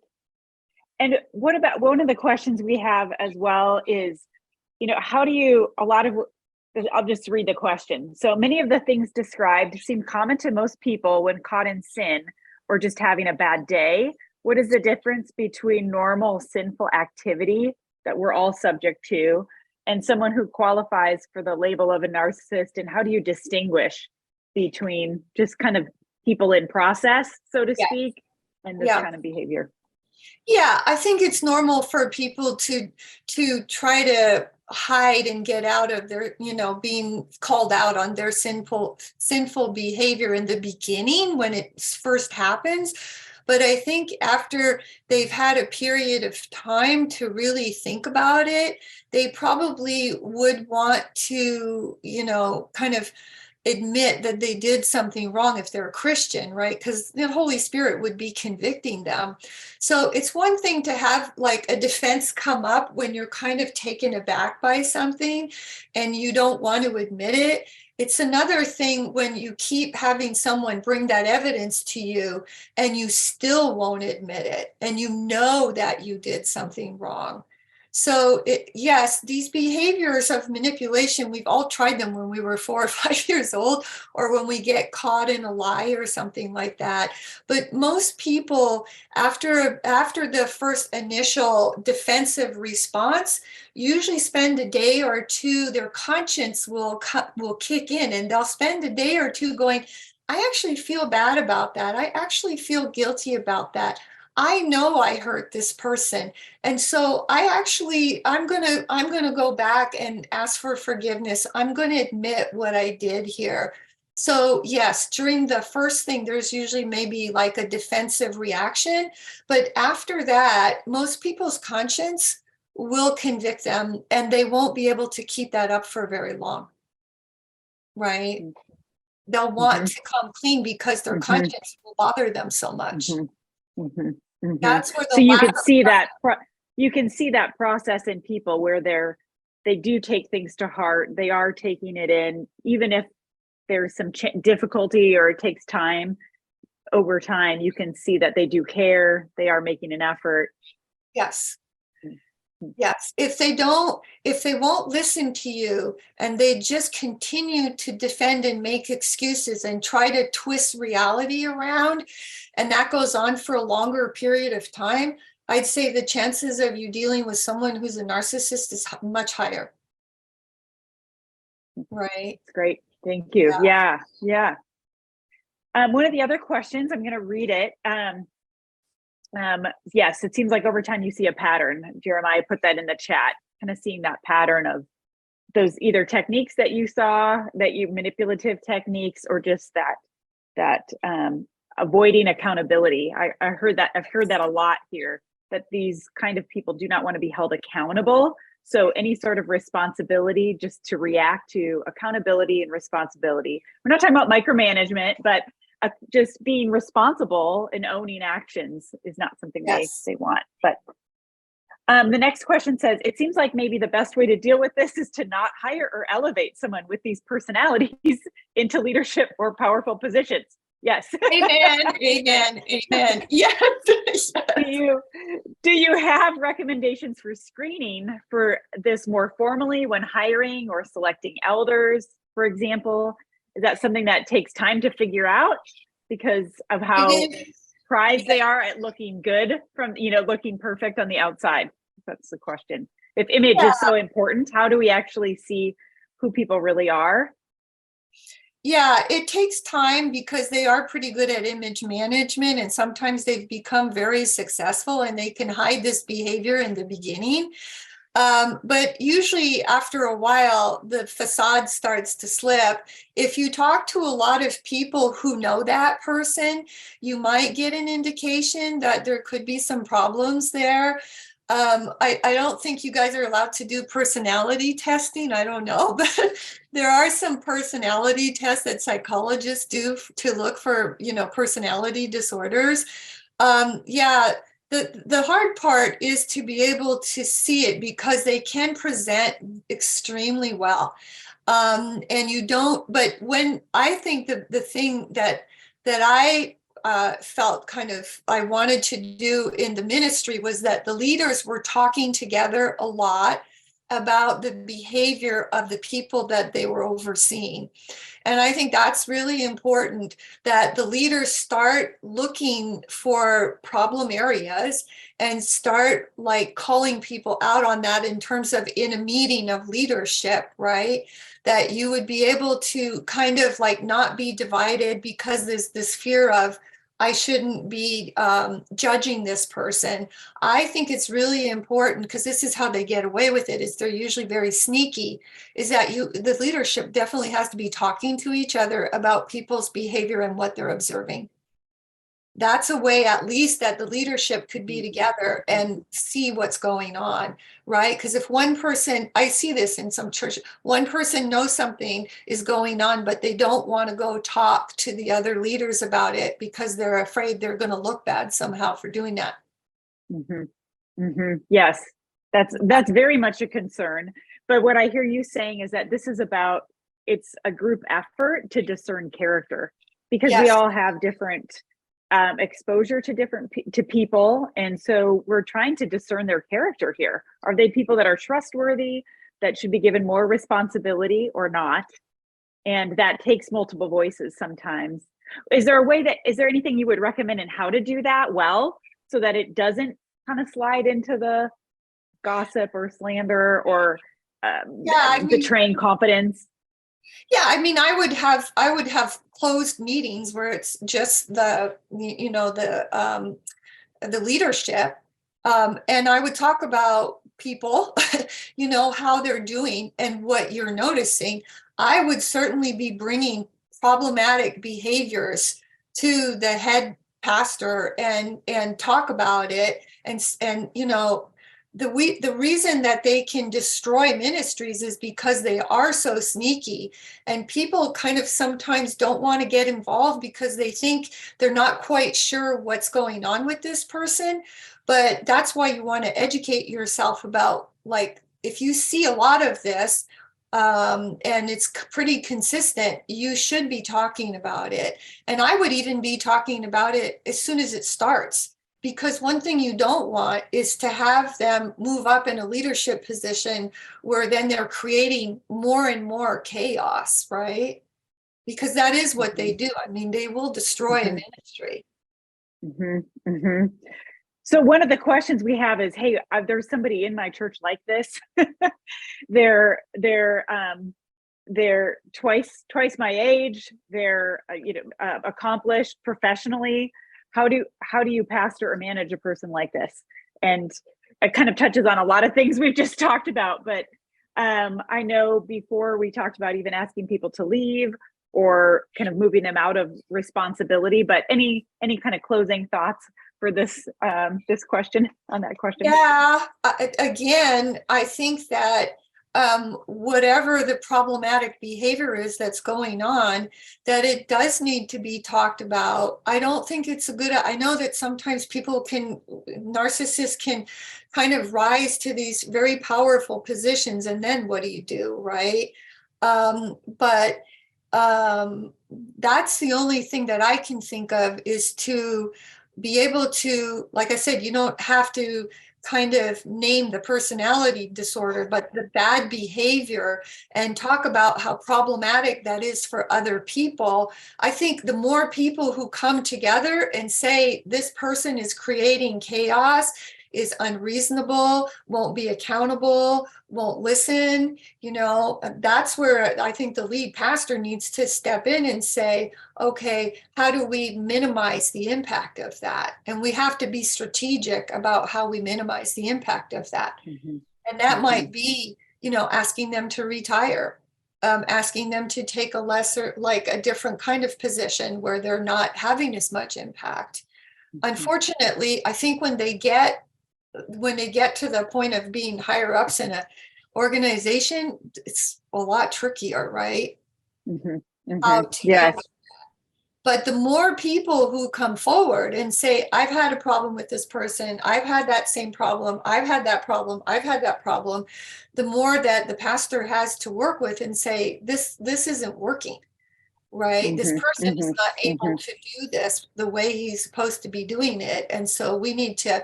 And what about, one of the questions we have as well is, how do you, I'll just read the question. So many of the things described seem common to most people when caught in sin or just having a bad day. What is the difference between normal sinful activity that we're all subject to and someone who qualifies for the label of a narcissist? And how do you distinguish between just kind of people in process, so to speak, and this kind of behavior? Yeah, I think it's normal for people to try to hide and get out of their, being called out on their sinful behavior in the beginning when it first happens. But I think after they've had a period of time to really think about it, they probably would want to, kind of admit that they did something wrong if they're a Christian, right? Because the Holy Spirit would be convicting them. So it's one thing to have like a defense come up when you're kind of taken aback by something and you don't want to admit it. It's another thing when you keep having someone bring that evidence to you and you still won't admit it and you know that you did something wrong. So yes, these behaviors of manipulation, we've all tried them when we were 4 or 5 years old, or when we get caught in a lie or something like that. But most people, after the first initial defensive response, usually spend a day or two, their conscience will kick in, and they'll spend a day or two going, I actually feel bad about that. I actually feel guilty about that. I know I hurt this person. And so I'm going to go back and ask for forgiveness. I'm going to admit what I did here. So yes, during the first thing, there's usually maybe like a defensive reaction. But after that, most people's conscience will convict them and they won't be able to keep that up for very long. Right? They'll want to come clean because their conscience will bother them so much. That's where so you can see that process in people where they do take things to heart. They are taking it in, even if there's some difficulty or it takes time. Over time, you can see that they do care. They are making an effort. Yes. Yes. If they won't listen to you and they just continue to defend and make excuses and try to twist reality around, and that goes on for a longer period of time, I'd say the chances of you dealing with someone who's a narcissist is much higher. Right. Great. Thank you. Yeah. One of the other questions, I'm going to read it. Yes, it seems like over time you see a pattern. Jeremiah put that in the chat, kind of seeing that pattern of those either techniques that you saw, manipulative techniques, or just that avoiding accountability. I've heard that a lot here, that these kind of people do not want to be held accountable. So any sort of responsibility, just to react to accountability and responsibility. We're not talking about micromanagement, but just being responsible and owning actions is not something they want. But the next question says, it seems like maybe the best way to deal with this is to not hire or elevate someone with these personalities into leadership or powerful positions. Yes. Amen. Yes. Do you have recommendations for screening for this more formally when hiring or selecting elders, for example? Is that something that takes time to figure out because of how prized they are at looking good looking perfect on the outside? that's the question. If image is so important, how do we actually see who people really are? Yeah, it takes time because they are pretty good at image management, and sometimes they've become very successful and they can hide this behavior in the beginning. But usually after a while, the facade starts to slip. If you talk to a lot of people who know that person, you might get an indication that there could be some problems there. I don't think you guys are allowed to do personality testing. I don't know, but there are some personality tests that psychologists do to look for, personality disorders. Yeah, the hard part is to be able to see it because they can present extremely well. And you don't, but when I think the thing that I felt kind of I wanted to do in the ministry was that the leaders were talking together a lot about the behavior of the people that they were overseeing. And I think that's really important, that the leaders start looking for problem areas and start like calling people out on that in terms of in a meeting of leadership, right? That you would be able to kind of like not be divided because there's this fear of, I shouldn't be judging this person. I think it's really important because this is how they get away with it, is they're usually very sneaky, is that the leadership definitely has to be talking to each other about people's behavior and what they're observing. That's a way at least that the leadership could be together and see what's going on, right? Because if one person, I see this in some churches, one person knows something is going on, but they don't want to go talk to the other leaders about it because they're afraid they're going to look bad somehow for doing that. Yes, that's very much a concern. But what I hear you saying is that this is about, it's a group effort to discern character, because we all have different exposure to people, and so we're trying to discern their character here. Are they people that are trustworthy, that should be given more responsibility, or not? And that takes multiple voices sometimes. Is there anything you would recommend in how to do that well, so that it doesn't kind of slide into the gossip or slander or betraying confidence? Yeah, I mean, I would have closed meetings where it's just the leadership, and I would talk about people, how they're doing and what you're noticing. I would certainly be bringing problematic behaviors to the head pastor and talk about it, and the reason that they can destroy ministries is because they are so sneaky, and people kind of sometimes don't want to get involved because they think they're not quite sure what's going on with this person. But that's why you want to educate yourself about, like, if you see a lot of this and it's pretty consistent, you should be talking about it. And I would even be talking about it as soon as it starts. Because one thing you don't want is to have them move up in a leadership position where then they're creating more and more chaos, right? Because that is what they do. I mean, they will destroy a ministry. So one of the questions we have is, hey, there's somebody in my church like this. they're twice my age. They're accomplished professionally. How do you pastor or manage a person like this? And it kind of touches on a lot of things we've just talked about, but I know before we talked about even asking people to leave or kind of moving them out of responsibility, but any kind of closing thoughts for this question, on that question? Yeah, again, I think that whatever the problematic behavior is that's going on, that it does need to be talked about. I don't think it's I know that sometimes narcissists can kind of rise to these very powerful positions, and then what do you do, right? But that's the only thing that I can think of, is to be able to, like I said, you don't have to kind of name the personality disorder, but the bad behavior, and talk about how problematic that is for other people. I think the more people who come together and say this person is creating chaos, is unreasonable, won't be accountable, won't listen, that's where I think the lead pastor needs to step in and say, okay, how do we minimize the impact of that? And we have to be strategic about how we minimize the impact of that. And that might be, asking them to retire, asking them to take a different kind of position where they're not having as much impact. Unfortunately, I think when they get to the point of being higher ups in an organization, it's a lot trickier, right? Yes. But the more people who come forward and say, I've had a problem with this person, I've had that same problem, I've had that problem, I've had that problem, the more that the pastor has to work with and say, this isn't working, right? This person is not able to do this the way he's supposed to be doing it. And so we need to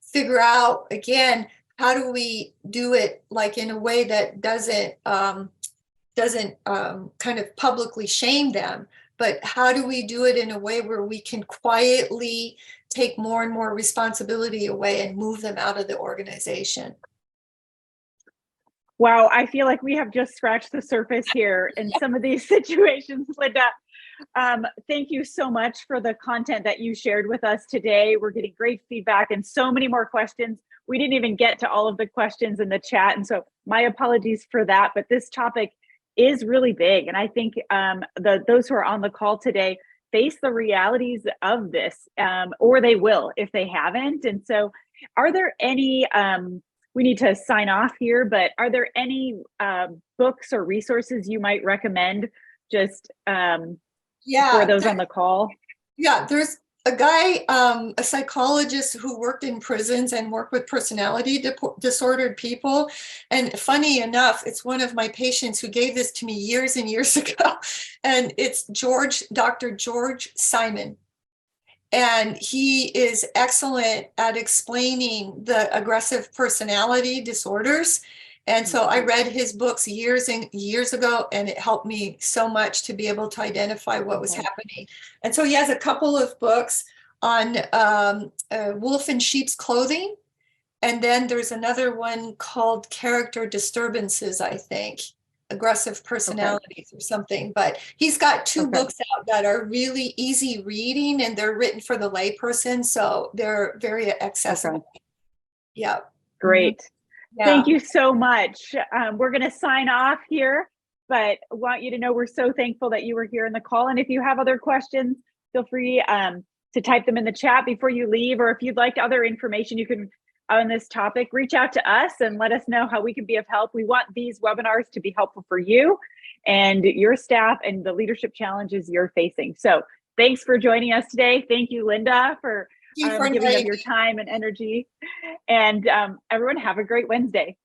figure out, again, how do we do it like in a way that doesn't kind of publicly shame them, but how do we do it in a way where we can quietly take more and more responsibility away and move them out of the organization? Wow, I feel like we have just scratched the surface here in some of these situations, Linda. Thank you so much for the content that you shared with us today. We're getting great feedback and so many more questions. We didn't even get to all of the questions in the chat, and so my apologies for that, but this topic is really big. And I think those who are on the call today face the realities of this, or they will if they haven't. And so are there any, we need to sign off here, but are there any books or resources you might recommend just for those on the call? Yeah, there's a guy, a psychologist who worked in prisons and worked with personality disordered people. And funny enough, it's one of my patients who gave this to me years and years ago. And it's Dr. George Simon. And he is excellent at explaining the aggressive personality disorders. And so I read his books years and years ago, and it helped me so much to be able to identify what was happening. And so he has a couple of books on wolf in sheep's clothing. And then there's another one called Character Disturbances, I think, aggressive personalities or something. But he's got two books out that are really easy reading, and they're written for the layperson. So they're very accessible. Yeah. Great. Yeah. Thank you so much. We're going to sign off here, but I want you to know we're so thankful that you were here in the call. And if you have other questions, feel free to type them in the chat before you leave, or if you'd like other information, you can on this topic, reach out to us and let us know how we can be of help. We want these webinars to be helpful for you and your staff and the leadership challenges you're facing. So thanks for joining us today. Thank you, Linda, for giving up your time and energy. And everyone have a great Wednesday.